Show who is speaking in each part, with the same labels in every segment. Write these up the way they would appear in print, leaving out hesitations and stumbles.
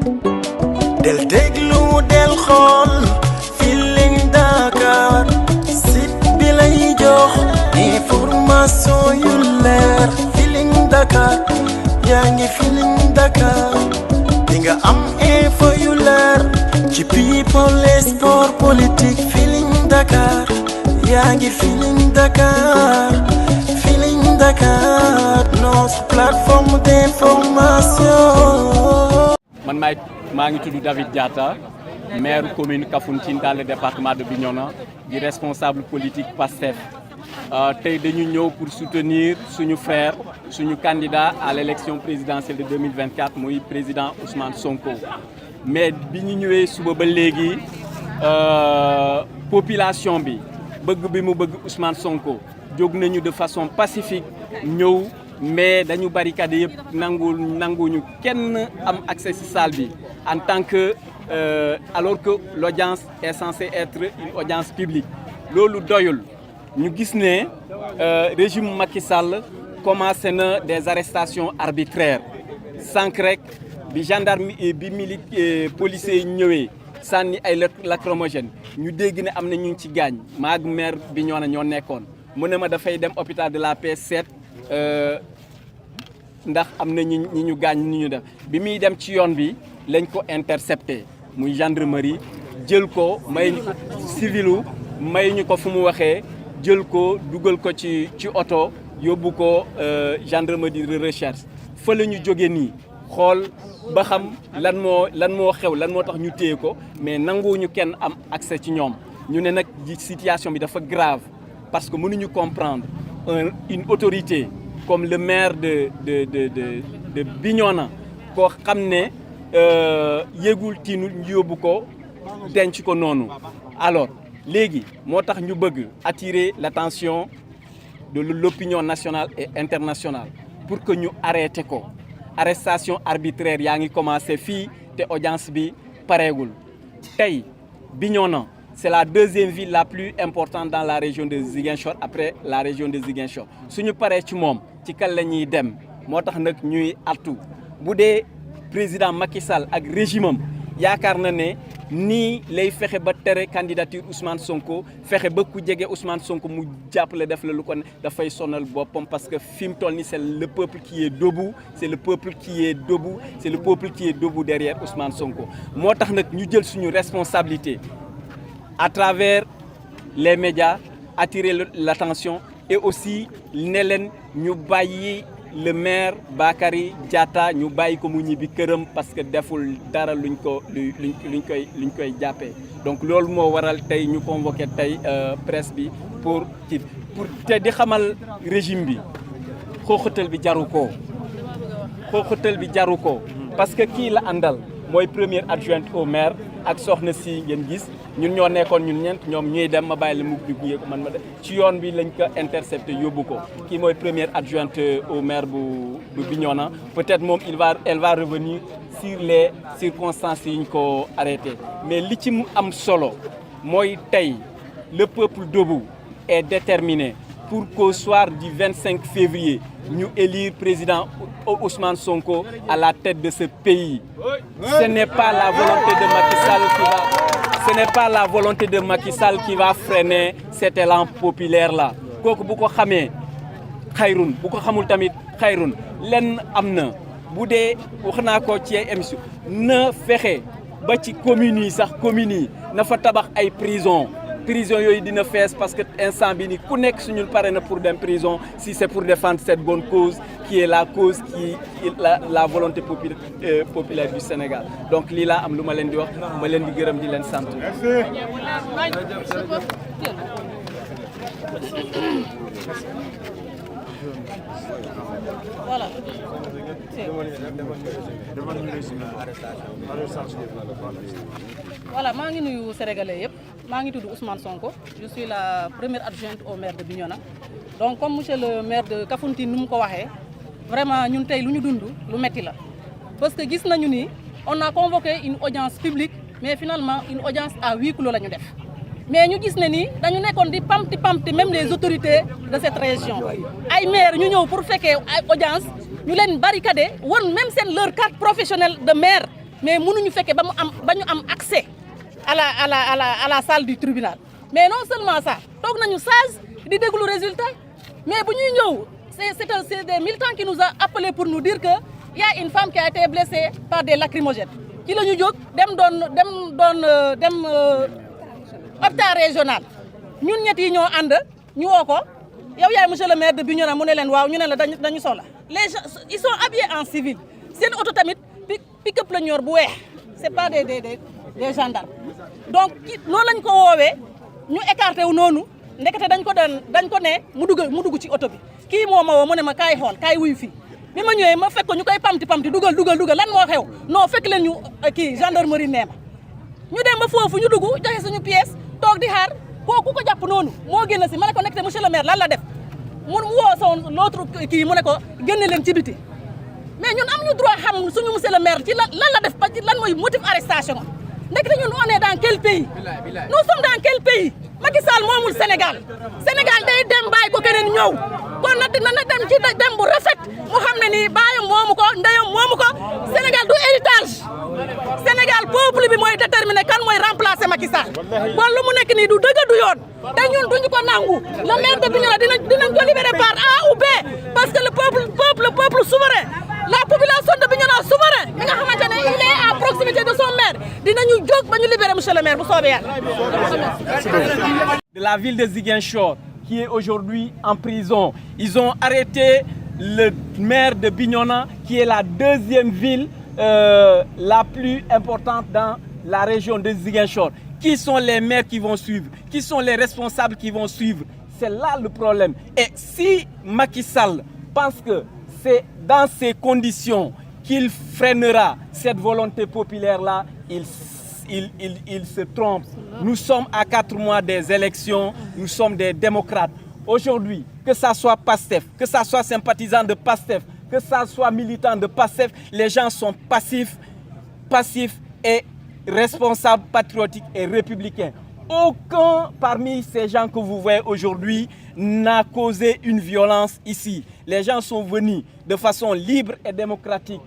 Speaker 1: del déglu del xool Feeling Dakar site bi lay jox information yu leer Feeling Dakar yaa ngi Feeling Dakar di nga am info yu leer ci people et sport politique Feeling Dakar yaa ngi Feeling Dakar Feeling Dakar notre plateforme d'information.
Speaker 2: man maa ngi tudd David Diatta maire commune Kafountine dans le département de Bignona di responsable politique PASTEF tey dañu ñëw pour soutenir suñu frère suñu candidat à l'élection présidentielle de 2024 muy président Ousmane Sonko mais bi ñu ñëwee suba ba léegi population bi bëgg Ousmane Sonko jóg nañu de façon pacifique ñëw mais dañu barricade yëpp nanguñu kenn am accès ci salle bi en tant que alors que l'audience est censée être une audience publique loolu doyul ñu gis ne régime Macky Sall commencé na des arrestations arbitraires sànq rek bi gendarme bi policiers yi ñëwee sànni ay lacrymogène ñu dégg ne am na ñu ci gaañ maag maire bi ñoo nekkoon mu ne ma dafay dem hôpital de la Paix 7 ndax am na ñu gaañ ñu def bi muy dem ci yoon bi lañ ko intercepté muy gendarmerie jël ko may ñu ko civilu may ñu ko fu mu waxee jël ko dugal ko ci oto yóbbu ko gendarmerie de recherche fa la ñu jóge nii xool ba xam lan moo xew lan moo tax ñu téye ko mais nanguwuñu kenn am accès ci ñoom ñu ne nag situation bi dafa grave parce que mënuñu comprendre une autorité comme le maire de Bignona koo xam ne yëgul tiinul ñu yóbbu ko denc ko noonu alors léegi moo tax ñu bëgg attirer l'attention de l'opinion nationale et internationale pour que ñu arrêté ko arrestation arbitraire yaa ngi commencé fii te audience bi pareegul tey Bignona c'est la deuxième ville la plus importante dans la région de Ziguinchor après la région de Ziguinchor suñu paree ci moom ci kan la ñuy dem moo tax nag ñuy artu bu dee président Macky Sall ak régime am yaakaar na ne nii lay fexe ba tere candidature Ousmane Sonko fexe ba ku jege Ousmane Sonko mu jàppale def la lu ko ne dafay sonal boppam parce que fi mu toll nii c'est le peuple qui est debout c'est le peuple qui est debout c'est le peuple qui est debout derrière Ousmane Sonko moo tax nag ñu jël suñu responsabilité à travers les médias attirer l'attention et aussi ne leen ñu bàyyi le maire Bakary Diatta ñu bàyyi ko mu ñibbi këram parce que deful dara luñ koy jàppee donc loolu moo waral tey ñu convoqué tey presse bi pour te di xamal régime bi xooxatal bi jaru ko parce que kii la àndal mooy première adjointe au maire ak soxna si ngeen gis ñun ñoo nekkoon ñun ñeent ñoom ñuy dem ma bàyyi la mu gunge ko man ma ci yoon bi lañ ko intercepté yóbbu ko kii mooy première adjointe au maire bu Bignona peut-être moom elle va revenir sur les circonstances yi ñu ko arrêté mais li ci mu am solo mooy tey le peuple debout est déterminé pour qu'au soir du 25 février ñu élire président Ousmane Sonko à la tête de ce pays. Ce n'est pas la volonté de Macky Sall qui va freiner cet élan populaire là. kooku bu ko xamee xayrun bu ko xamul tamit xayrun lenn am na bu dee wax naa ko ci ay émission na fexe ba ci communes yi na fa tabax ay prison yooyu dina fees parce que instant bi ni ku nekk suñu pare na pour dem prison si c'est pour défendre cette bonne cause qui est la cause qui est la volonté populaire du Sénégal donc lii laa am lu ma leen di wax ma leen di gërëm di leen sant.
Speaker 3: Voilà. Voilà, maa ngi nuyu sénégalais yëpp maa ngi tudd Ousmane Sonko je suis la première adjointe au maire de Bignona donc comme monsieur le maire de Kafountine nu mu ko waxee vraiment ñun tey lu ñu dund lu metti la parce que gis nañu ni on a convoqué une audience publique mais finalement une audience à huis clos la ñu def mais ñu gis ne ni dañu nekkoon di pamti même les autorités de cette région ay maire ñu ñëw pour fekkee ay audience ñu leen barricadé won même seen leur carte professionnelle de maire mais mënuñu fekkee ba ñu am accès à la salle du tribunal mais non seulement ça toog nañu sage di déglu résultat mais bu ñuy ñëw c'est des militants qui nous a appelé pour nous dire que y a une femme qui a été blessée par des lacrymogènes ci la ñu jóg dem hôpital régional ñun ñett yi ñoo ànd ñu woo ko yow yaay monsieur le maire de Bignona mu ne leen waaw ñu ne la dañu soxla les gens ils sont habillés en civil seen oto tamit pick-up la ñor bu weex c'est pas des gendarmes donc noonu lañ ko woowee ñu écarté wu noonu ndekete dañ ko ne mu dugg ci oto bi kii moo ma woo mu ne ma kaay xool kaay wuyu fii bi ma ñëwee ma fekk ko ñu koy pamti dugal lan moo xew non fekk leen ñu kii gendarmerie nee ma ñu dem ba foofu ñu dugg joxe suñu pièce toog di xaar kooku ko jàpp noonu moo génn si ma ne ko nekk te monsieur le maire lan la def mu woo son l'autre kii mu ne ko génne leen ci biti mais ñun am ñu droit xam suñu monsieur le maire ci lan la def ba ci lan mooy motif arrestation nekk te ñun on est dans quel pays nous sommes dans quel pays Macky Sall moomul Sénégal day dem bàyyi ko keneen ñëw kon na dem ci dem bu rafet mu xam ne nii baayam moomu ko ndeyam moomu ko Sénégal du héritage Sénégal peuple bi mooy déterminer kan mooy remplacer Macky Sall kon lu mu nekk nii du dëgg du yoon te ñun duñu ko nangu le maire de Bignona dinañ ko libérer par A ou B parce que le peuple souverain la population de Bignona souverain mi nga xamante ne il est à proximité de son maire dinañu jóg ba ñu libérer monsieur le maire bu soobee yàlla.
Speaker 2: De la ville de Ziguinchor qui est aujourd'hui en prison. Ils ont arrêté le maire de Bignona qui est la deuxième ville la plus importante dans la région de Ziguinchor. Qui sont les maires qui vont suivre? Qui sont les responsables qui vont suivre? C'est là le problème. Et si Macky Sall pense que c'est dans ces conditions qu'il freinera cette volonté populaire-là, il se trompe. Nous sommes à 4 mois des élections, nous sommes des démocrates. Aujourd'hui, que ça soit PASTEF, que ça soit sympathisant de PASTEF, que ça soit militant de PASTEF, les gens sont passifs et responsables, patriotiques et républicains. Aucun parmi ces gens que vous voyez aujourd'hui n'a causé une violence ici. Les gens sont venus de façon libre et démocratique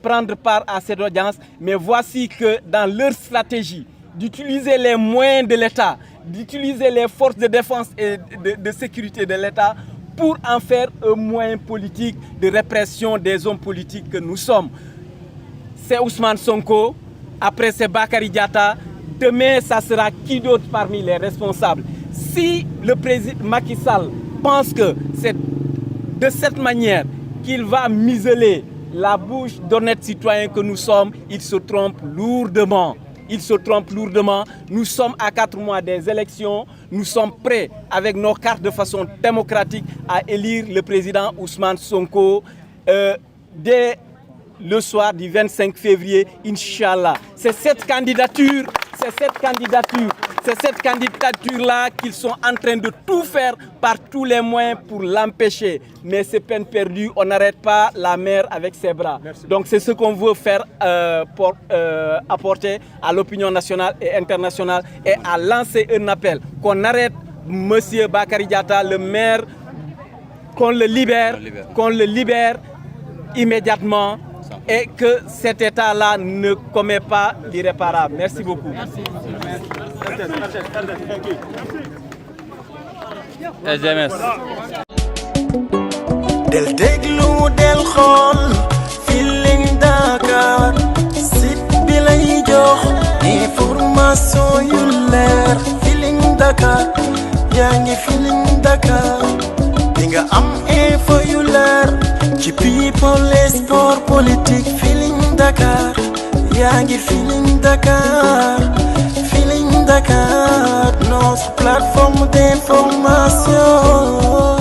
Speaker 2: prendre part à cette audience, mais voici que dans leur stratégie d'utiliser les moyens de l'État, d'utiliser les forces de défense et de sécurité de l'État pour en faire un moyen politique de répression des hommes politiques que nous sommes. C'est Ousmane Sonko, après c'est Bakary Diatta, demain ça sera qui d'autre parmi les responsables. Si le président Macky Sall pense que c'est de cette manière qu'il va museler la bouche d'honnêtes citoyens que nous sommes, il se trompe lourdement. Il se trompe lourdement. Nous sommes à 4 mois des élections. Nous sommes prêts, avec nos cartes de façon démocratique, à élire le président Ousmane Sonko dès le soir du 25 février, Inch'Allah. C'est cette candidature-là qu'ils sont en train de tout faire par tous les moyens pour l'empêcher. Mais c'est peine perdue, on n'arrête pas la mer avec ses bras. Merci. Donc c'est ce qu'on veut faire pour apporter à l'opinion nationale et internationale et à lancer un appel qu'on arrête Monsieur Bakary Diatta, le maire, qu'on le libère immédiatement. Et que cet État-là ne commet pas l'irréparable. Merci beaucoup. Merci.
Speaker 4: SMS.
Speaker 1: Del déglu del xool Feeling Dakar site bi lay jox information yu leer Feeling Dakar yaa ngi Feeling Dakar di nga am info yu leer ci people et sport politique Feeling Dakar yaa ngi Feeling Dakar notre plateforme d'information